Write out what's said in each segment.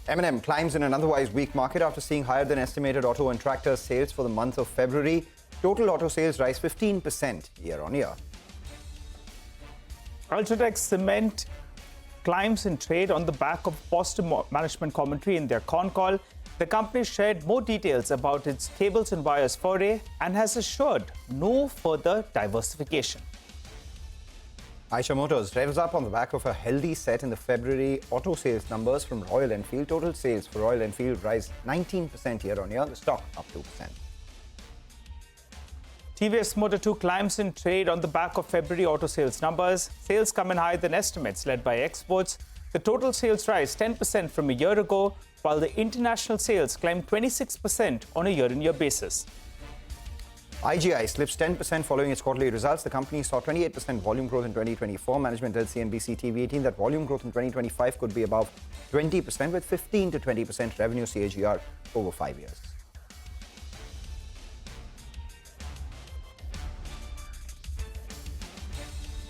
M&M climbs in an otherwise weak market after seeing higher than estimated auto and tractor sales for the month of February. Total auto sales rise 15% year-on-year. Ultratech Cement climbs in trade on the back of positive management commentary in their con call. The company shared more details about its cables and wires foray and has assured no further diversification. Eicher Motors revs up on the back of a healthy set in the February auto sales numbers from Royal Enfield. Total sales for Royal Enfield rise 19% year-on-year, the stock up 2%. TVS Motor 2 climbs in trade on the back of February auto sales numbers. Sales come in higher than estimates, led by exports. The total sales rise 10% from a year ago, while the international sales climbed 26% on a year-on-year basis. IGI slips 10% following its quarterly results. The company saw 28% volume growth in 2024. Management tells CNBC-TV18 that volume growth in 2025 could be above 20% with 15 to 20% revenue CAGR over 5 years.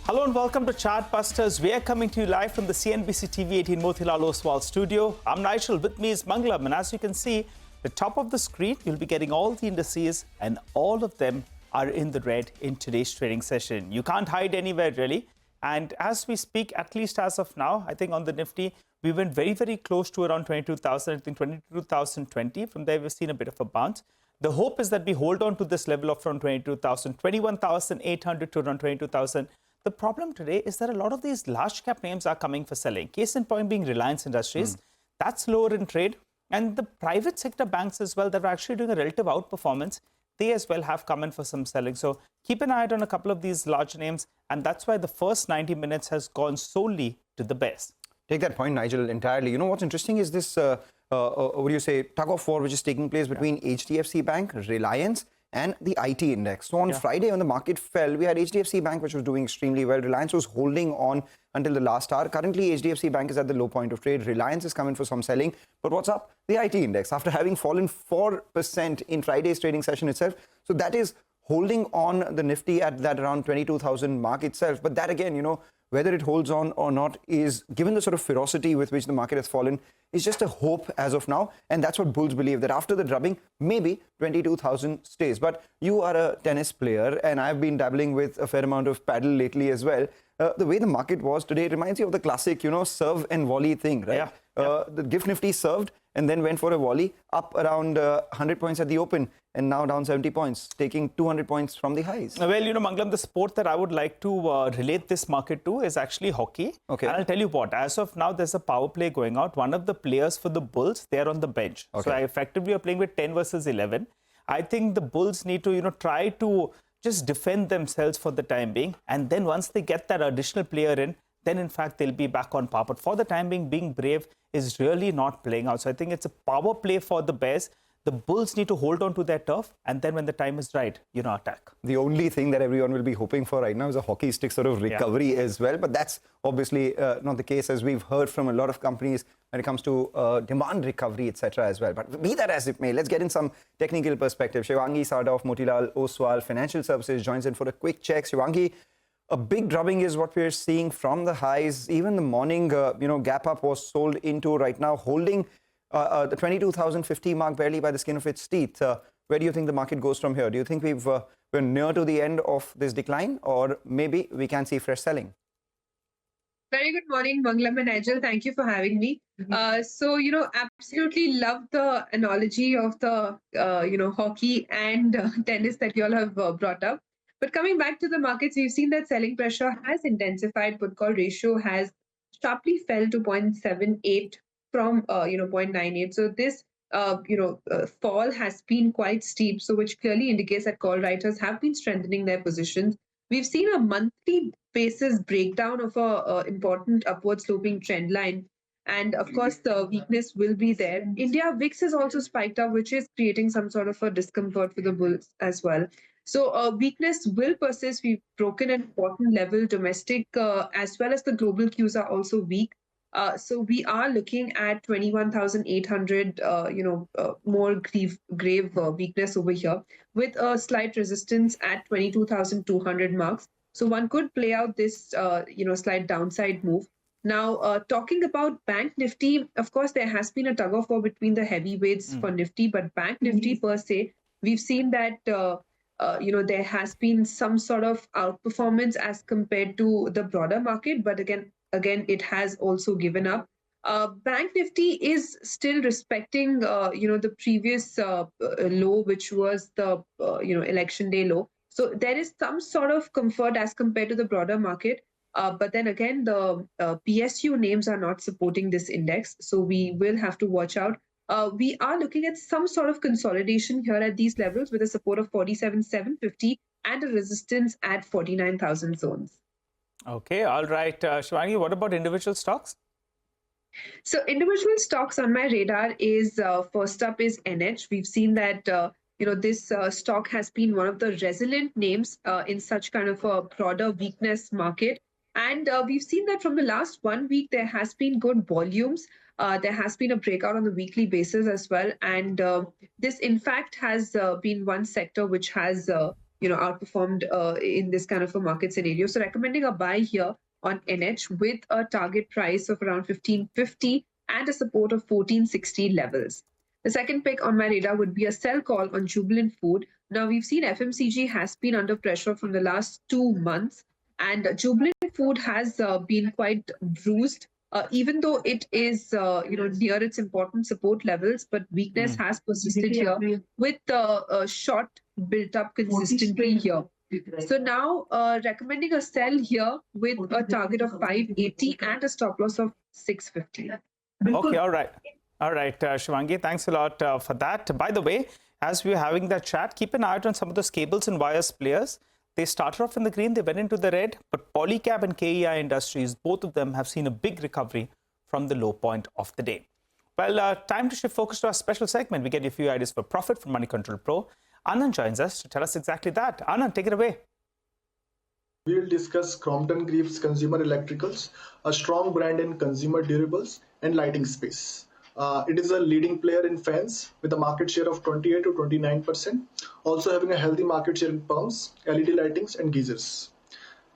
Hello and welcome to Chartbusters. We are coming to you live from the CNBC-TV18 Motilal Oswal studio. I'm Nigel, with me is Mangalam, and as you can see, the top of the screen, you'll be getting all the indices and all of them are in the red in today's trading session. You can't hide anywhere really. And as we speak, at least as of now, I think on the Nifty, we went very, very close to around 22,000, I think 22,020. From there, we've seen a bit of a bounce. The hope is that we hold on to this level of around 22,000, 21,800 to around 22,000. The problem today is that a lot of these large cap names are coming for selling. Case in point being Reliance Industries. That's lower in trade. And the private sector banks as well that are actually doing a relative outperformance, they as well have come in for some selling. So keep an eye out on a couple of these large names. And that's why the first 90 minutes has gone solely to the bears. Take that point, Nigel, entirely. You know, what's interesting is this, what do you say, tug of war which is taking place between HDFC Bank, Reliance, and the IT index. So on Friday, when the market fell, we had HDFC Bank, which was doing extremely well. Reliance was holding on until the last hour. Currently, HDFC Bank is at the low point of trade. Reliance is coming for some selling. But what's up? The IT index, after having fallen 4% in Friday's trading session itself. So that is holding on the Nifty at that around 22,000 mark itself. But that again, you know, whether it holds on or not is, given the sort of ferocity with which the market has fallen, is just a hope as of now. And that's what bulls believe, that after the drubbing, maybe 22,000 stays. But you are a tennis player, and I've been dabbling with a fair amount of paddle lately as well. The way the market was today reminds you of the classic, you know, serve and volley thing, right? The GIFT Nifty served and then went for a volley, up around 100 points at the open, and now down 70 points, taking 200 points from the highs. Well, you know, Mangalam, the sport that I would like to relate this market to is actually hockey. Okay. And I'll tell you what, as of now, there's a power play going out. One of the players for the Bulls, they're on the bench. Okay. So I effectively are playing with 10 versus 11. I think the Bulls need to, you know, try to just defend themselves for the time being. And then once they get that additional player in, then in fact, they'll be back on par. But for the time being brave is really not playing out. So I think it's a power play for the Bears. The Bulls need to hold on to their turf, and then when the time is right, you know, attack. The only thing that everyone will be hoping for right now is a hockey stick sort of recovery as well. But that's obviously not the case, as we've heard from a lot of companies when it comes to demand recovery, etc. as well. But be that as it may, let's get in some technical perspective. Shivangi Sada of Motilal Oswal Financial Services joins in for a quick check. Shivangi, a big drubbing is what we're seeing from the highs. Even the morning, gap up was sold into right now, holding the 22,050 mark barely by the skin of its teeth. Where do you think the market goes from here? Do you think we're near to the end of this decline, or maybe we can see fresh selling? Very good morning, Mangalam and Nigel. Thank you for having me. Absolutely love the analogy of the, hockey and tennis that you all have brought up. But coming back to the markets, we've seen that selling pressure has intensified. Put call ratio has sharply fell to 0.78 from 0.98. So this fall has been quite steep, so which clearly indicates that call writers have been strengthening their positions. We've seen a monthly basis breakdown of a important upward sloping trend line, and of course the weakness will be there. India VIX has also spiked up, which is creating some sort of a discomfort for the bulls as well. So weakness will persist. We've broken an important level. Domestic as well as the global cues are also weak. So we are looking at 21,800, more grave weakness over here, with a slight resistance at 22,200 marks. So one could play out this, slight downside move. Now, talking about Bank Nifty, of course, there has been a tug of war between the heavyweights for Nifty, but Bank Nifty per se, we've seen that there has been some sort of outperformance as compared to the broader market, but again, it has also given up. Bank Nifty is still respecting, the previous low, which was the election day low. So there is some sort of comfort as compared to the broader market. But then again, the PSU names are not supporting this index, so we will have to watch out. We are looking at some sort of consolidation here at these levels with a support of 47,750 and a resistance at 49,000 zones. Okay, all right. Shivangi, what about individual stocks? So individual stocks on my radar is first up is NH. We've seen that this stock has been one of the resilient names in such kind of a broader weakness market. And we've seen that from the last 1 week, there has been good volumes. There has been a breakout on the weekly basis as well. And this, in fact, has been one sector which has, outperformed in this kind of a market scenario. So recommending a buy here on NH with a target price of around 1550 and a support of 1460 levels. The second pick on my radar would be a sell call on Jubilant Food. Now, we've seen FMCG has been under pressure from the last 2 months. And Jubilant Food has been quite bruised, even though it is near its important support levels, but weakness has persisted here with the short built up consistently here. So now recommending a sell here with a target of 580 and a stop loss of 650. Okay, all right. All right, Shivangi, thanks a lot for that. By the way, as we were having that chat, keep an eye out on some of those cables and wires players. They started off in the green, they went into the red, but Polycab and KEI Industries, both of them have seen a big recovery from the low point of the day. Well, time to shift focus to our special segment. We get you a few ideas for profit from Money Control Pro. Anand joins us to tell us exactly that. Anand, take it away. We will discuss Crompton Greaves Consumer Electricals, a strong brand in consumer durables and lighting space. It is a leading player in fans with a market share of 28 to 29%, also having a healthy market share in pumps, LED lightings and geysers.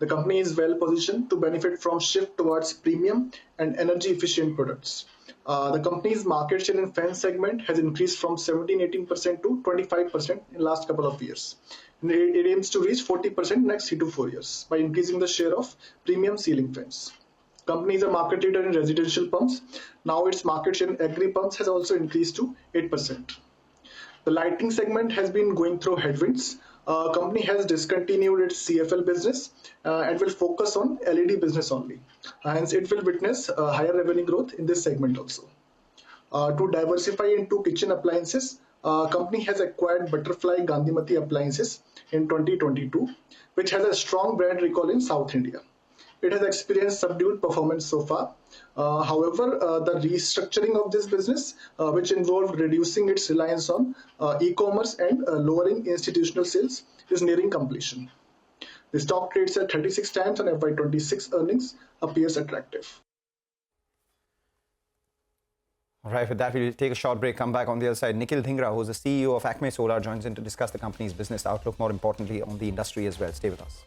The company is well positioned to benefit from shift towards premium and energy efficient products. The company's market share in fan segment has increased from 17-18% to 25% in the last couple of years. And it aims to reach 40% next 3 to 4 years by increasing the share of premium ceiling fans. Company is a market leader in residential pumps. Now its market share in agri pumps has also increased to 8%. The lighting segment has been going through headwinds. Company has discontinued its CFL business and will focus on LED business only. Hence, it will witness higher revenue growth in this segment also. To diversify into kitchen appliances, company has acquired Butterfly Gandhimati Appliances in 2022, which has a strong brand recall in South India. It has experienced subdued performance so far. However, the restructuring of this business, which involved reducing its reliance on e-commerce and lowering institutional sales, is nearing completion. The stock trades at 36 times on FY26 earnings, appears attractive. All right, with that, we'll take a short break, come back on the other side. Nikhil Dhingra, who's the CEO of Acme Solar, joins in to discuss the company's business outlook, more importantly, on the industry as well. Stay with us.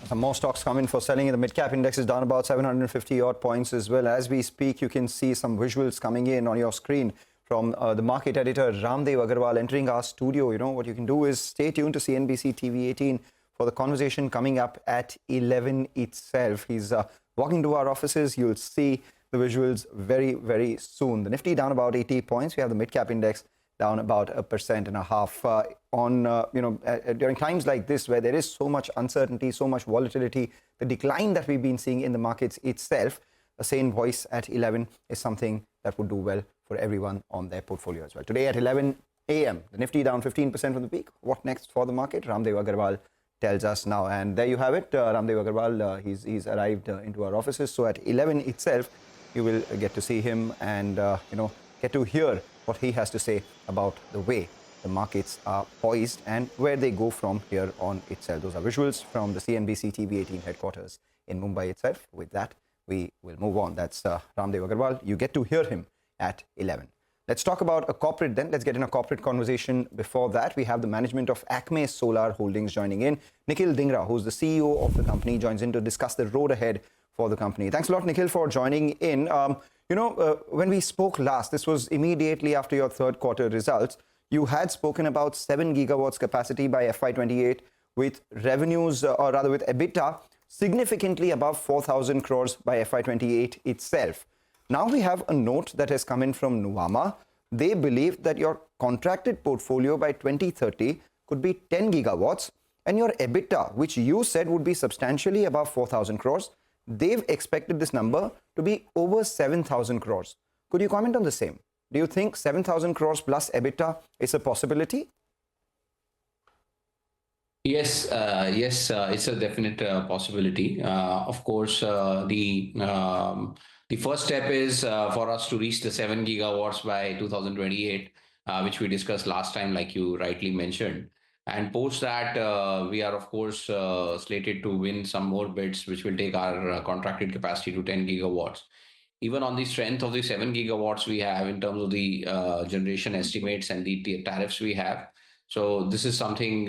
Some more stocks come in for selling. The mid-cap index is down about 750 odd points as well. As we speak, you can see some visuals coming in on your screen from the market editor Ramdev Agarwal entering our studio. You know, what you can do is stay tuned to CNBC TV18 for the conversation coming up at 11 itself. He's walking to our offices. You'll see the visuals very, very soon. The Nifty down about 80 points. We have the mid-cap index down about 1.5%. During times like this where there is so much uncertainty, so much volatility, the decline that we've been seeing in the markets itself, a sane voice at 11 is something that would do well for everyone on their portfolio as well. Today at 11 a.m., the Nifty down 15% from the peak. What next for the market? Ramdev Agarwal tells us now. And there you have it. Ramdev Agarwal, he's arrived into our offices. So at 11 itself, You will get to see him and get to hear what he has to say about the way the markets are poised and where they go from here on itself. Those are visuals from the CNBC-TV18 headquarters in Mumbai itself. With that, we will move on. That's Ramdev Agarwal. You get to hear him at 11. Let's talk about a corporate then. Let's get in a corporate conversation. Before that, we have the management of Acme Solar Holdings joining in. Nikhil Dhingra, who's the CEO of the company, joins in to discuss the road ahead for the company. Thanks a lot, Nikhil, for joining in. When we spoke last, this was immediately after your third quarter results. You had spoken about 7 gigawatts capacity by FY28 with revenues, or rather with EBITDA, significantly above 4,000 crores by FY28 itself. Now we have a note that has come in from Nuvama. They believe that your contracted portfolio by 2030 could be 10 gigawatts and your EBITDA, which you said would be substantially above 4,000 crores, they've expected this number to be over 7,000 crores. Could you comment on the same? Do you think 7,000 crores plus EBITDA is a possibility? Yes, it's a definite possibility. Of course, the first step is for us to reach the 7 gigawatts by 2028, which we discussed last time, like you rightly mentioned. And post that, we are, of course, slated to win some more bids, which will take our contracted capacity to 10 gigawatts. Even on the strength of the 7 gigawatts we have in terms of the generation estimates and the tariffs we have. So this is something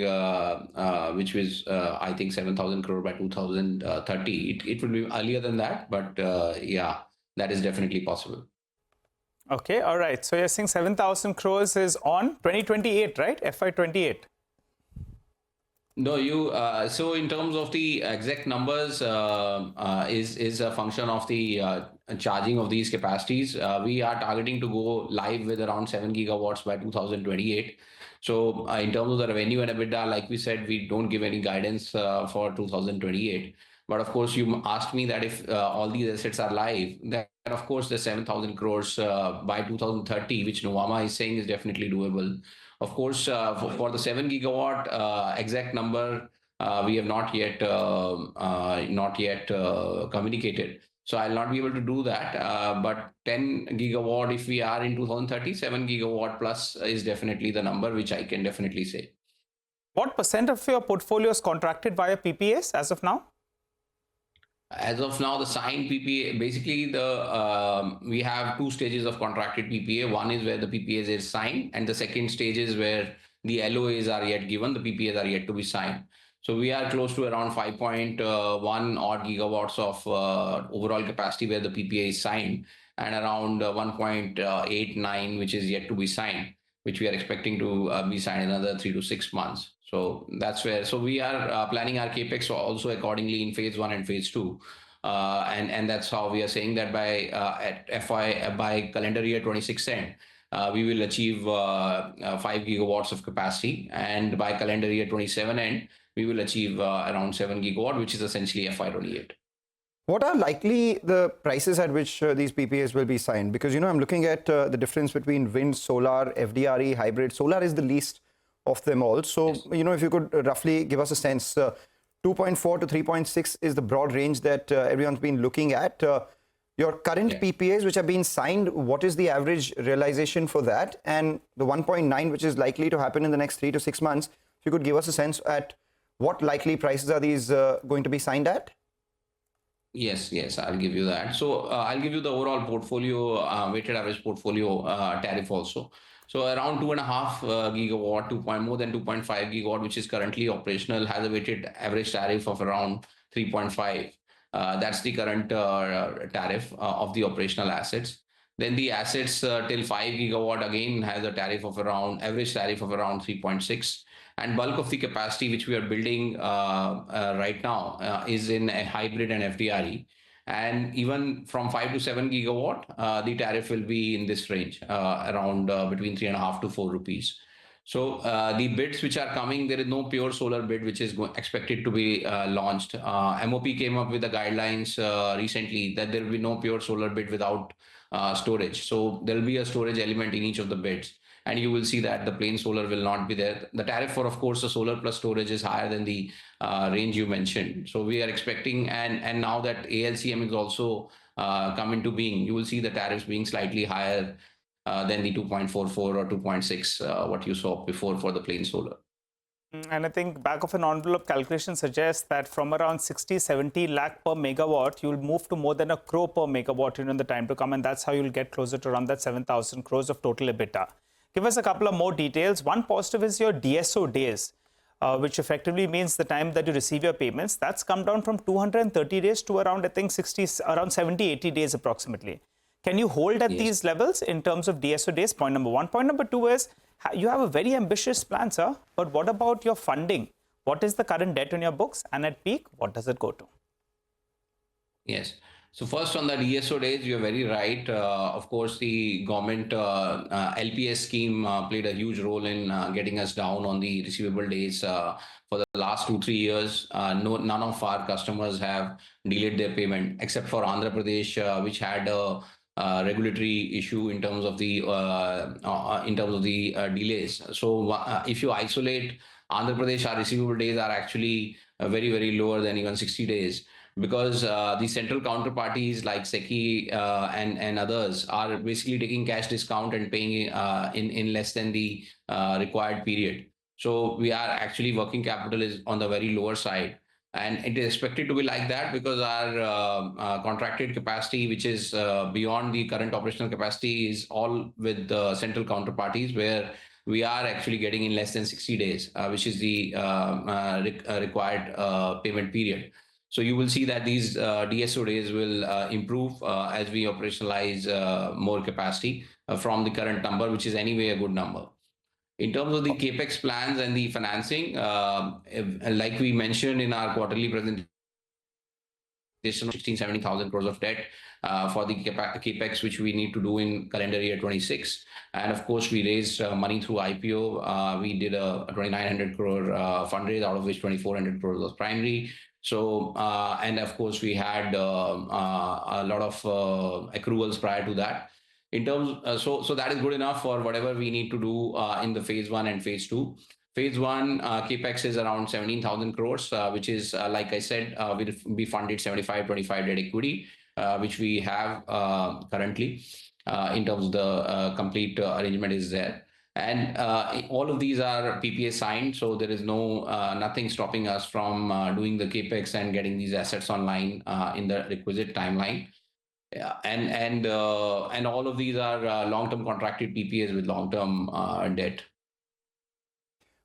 which is, I think, 7,000 crore by 2030. It will be earlier than that, but yeah, that is definitely possible. Okay, all right. So you're saying 7,000 crores is on 2028, right? FY28. No, so in terms of the exact numbers, is a function of the charging of these capacities. We are targeting to go live with around 7 gigawatts by 2028. So in terms of the revenue and EBITDA, like we said, we don't give any guidance for 2028. But of course, you asked me that if all these assets are live, then of course the 7,000 crores by 2030, which Nuvama is saying is definitely doable. Of course, for the 7 gigawatt exact number, we have not yet communicated. So I'll not be able to do that. But 10 gigawatt, if we are in 2030, 7 gigawatt plus is definitely the number, which I can definitely say. What percent of your portfolio is contracted via PPAs as of now? As of now, the signed PPA, basically we have two stages of contracted PPA. One is where the PPAs is signed, and the second stage is where the LOAs are yet given, the PPAs are yet to be signed. So we are close to around 5.1 odd gigawatts of overall capacity where the PPA is signed, and around 1.89 which is yet to be signed, which we are expecting to be signed in another 3 to 6 months. So that's where, so we are planning our capex also accordingly in phase 1 and phase 2. And that's how we are saying that by calendar year 26 end, we will achieve 5 gigawatts of capacity. And by calendar year 27 end, we will achieve around 7 gigawatt, which is essentially FY28. What are likely the prices at which these PPAs will be signed? Because, I'm looking at the difference between wind, solar, FDRE, hybrid. Solar is the least of them all. So, yes. If you could roughly give us a sense, 2.4 to 3.6 is the broad range that everyone's been looking at. Your current PPAs, which have been signed, what is the average realization for that? And the 1.9, which is likely to happen in the next 3 to 6 months, if you could give us a sense at what likely prices are these going to be signed at? Yes, I'll give you that. So I'll give you the overall portfolio, weighted average portfolio tariff also. So around 2.5 gigawatt, more than 2.5 gigawatt, which is currently operational, has a weighted average tariff of around 3.5. That's the current tariff of the operational assets. Then the assets till 5 gigawatt again has a tariff of around, average tariff of around 3.6. And bulk of the capacity which we are building right now is in a hybrid and FDRE. And even from 5 to 7 gigawatt, the tariff will be in this range, around between 3.5 to 4 rupees. So the bids which are coming, there is no pure solar bid which is expected to be launched. MOP came up with the guidelines recently that there will be no pure solar bid without storage. So there will be a storage element in each of the bids. And you will see that the plain solar will not be there. The tariff for, of course, the solar plus storage is higher than the range you mentioned. So we are expecting, and now that ALCM is also come into being, you will see the tariffs being slightly higher than the 2.44 or 2.6, what you saw before for the plain solar. And I think back of an envelope calculation suggests that from around 60-70 lakh per megawatt, you'll move to more than 1 crore per megawatt in the time to come. And that's how you'll get closer to around that 7,000 crores of total EBITDA. Give us a couple of more details. One positive is your DSO days, which effectively means the time that you receive your payments. That's come down from 230 days to around, I think, around 70-80 days approximately. Can you hold at these levels in terms of DSO days? Point number one. Point number two is, you have a very ambitious plan, sir. But what about your funding? What is the current debt on your books? And at peak, what does it go to? Yes. So first on the DSO days, you're very right. Of course, the government LPS scheme played a huge role in getting us down on the receivable days. For the last 2-3 years, none of our customers have delayed their payment, except for Andhra Pradesh, which had a regulatory issue in terms of the delays. So if you isolate Andhra Pradesh, our receivable days are actually very, very lower than even 60 days. Because the central counterparties like SECI and others are basically taking cash discount and paying in less than the required period. So we are actually working capital is on the very lower side. And it is expected to be like that because our contracted capacity, which is beyond the current operational capacity, is all with the central counterparties where we are actually getting in less than 60 days, which is the required payment period. So you will see that these DSO days will improve as we operationalize more capacity from the current number, which is anyway a good number. In terms of the capex plans and the financing, like we mentioned in our quarterly presentation, 16,000-17,000 crores of debt for the capex, which we need to do in calendar year 26. And of course, we raised money through IPO. We did a 2,900 crore fundraise, out of which 2,400 crores was primary. So, and of course, we had a lot of accruals prior to that. In terms, so that is good enough for whatever we need to do in the phase 1 and phase 2. Phase 1 capex is around 17,000 crores, which is, like I said, will be funded 75-25 debt equity, which we have currently in terms of the complete arrangement is there. And all of these are PPA signed, so there is nothing stopping us from doing the capex and getting these assets online in the requisite timeline. And all of these are long-term contracted PPAs with long-term debt.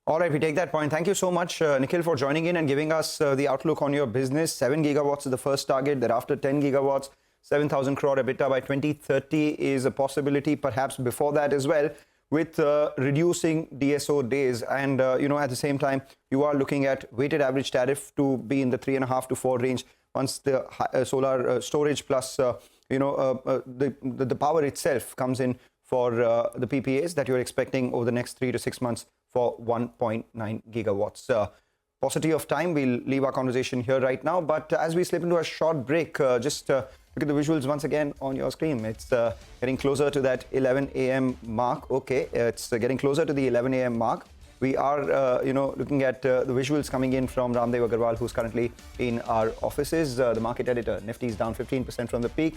All right, we take that point. Thank you so much, Nikhil, for joining in and giving us the outlook on your business. 7 gigawatts is the first target. Thereafter, 10 gigawatts, 7,000 crore EBITDA by 2030 is a possibility, perhaps before that as well, with reducing DSO days. And, at the same time, you are looking at weighted average tariff to be in the 3.5 to 4 range once the solar storage plus, the power itself comes in for the PPAs that you're expecting over the next 3 to 6 months for 1.9 gigawatts. Paucity of time, we'll leave our conversation here right now. But as we slip into a short break, just look at the visuals once again on your screen. It's getting closer to that 11 a.m. mark. Okay, it's getting closer to the 11 a.m. mark. We are, looking at the visuals coming in from Ramdev Agarwal, who's currently in our offices. The market editor, Nifty is down 15% from the peak.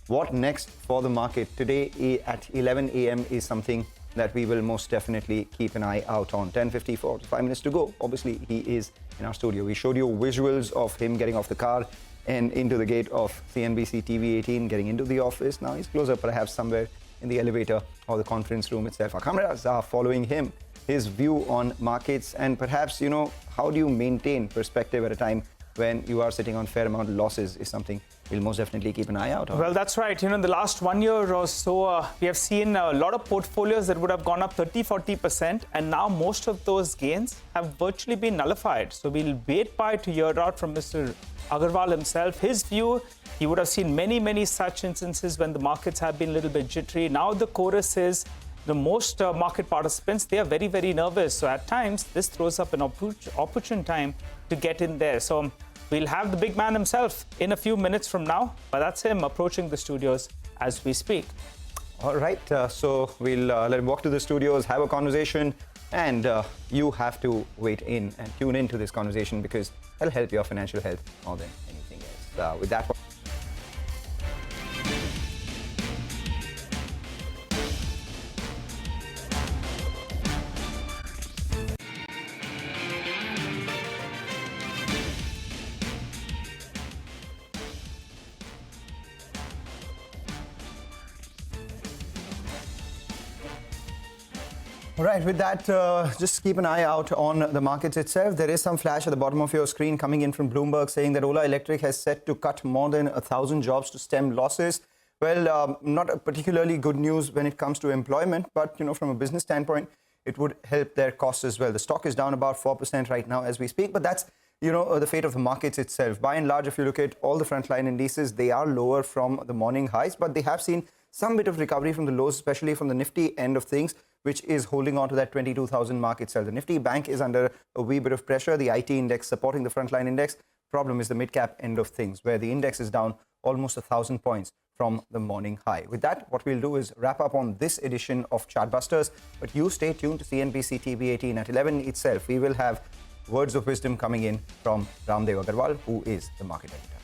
What next for the market today at 11 a.m. is something that we will most definitely keep an eye out on. 10:54, 5 minutes to go. Obviously, he is in our studio. We showed you visuals of him getting off the car and into the gate of CNBC-TV18, getting into the office. Now he's closer, perhaps somewhere in the elevator or the conference room itself. Our cameras are following him, his view on markets, and perhaps, how do you maintain perspective at a time when you are sitting on fair amount of losses is something we'll most definitely keep an eye out on. Well, that's right. In the last 1 year or so, we have seen a lot of portfolios that would have gone up 30-40%, and now most of those gains have virtually been nullified. So we'll wait to hear out from Mr. Agarwal himself. His view, he would have seen many such instances when the markets have been a little bit jittery. Now the chorus is the most market participants, they are very nervous. So at times, this throws up an opportune time to get in there. So we'll have the big man himself in a few minutes from now, but that's him approaching the studios as we speak. All right, so we'll let him walk to the studios, have a conversation, and you have to wait in and tune into this conversation because it'll help your financial health more than anything else. With that, All right, with that, just keep an eye out on the markets itself. There is some flash at the bottom of your screen coming in from Bloomberg saying that Ola Electric has set to cut more than 1,000 jobs to stem losses. Well, not a particularly good news when it comes to employment, but from a business standpoint, it would help their costs as well. The stock is down about 4% right now as we speak, but that's the fate of the markets itself. By and large, if you look at all the frontline indices, they are lower from the morning highs, but they have seen some bit of recovery from the lows, especially from the Nifty end of things, which is holding on to that 22,000 mark itself. The Nifty bank is under a wee bit of pressure. The IT index supporting the frontline index. Problem is the mid-cap end of things, where the index is down almost 1,000 points from the morning high. With that, what we'll do is wrap up on this edition of Chartbusters. But you stay tuned to CNBC TV18 at 11 itself. We will have words of wisdom coming in from Ramdev Agarwal, who is the market editor.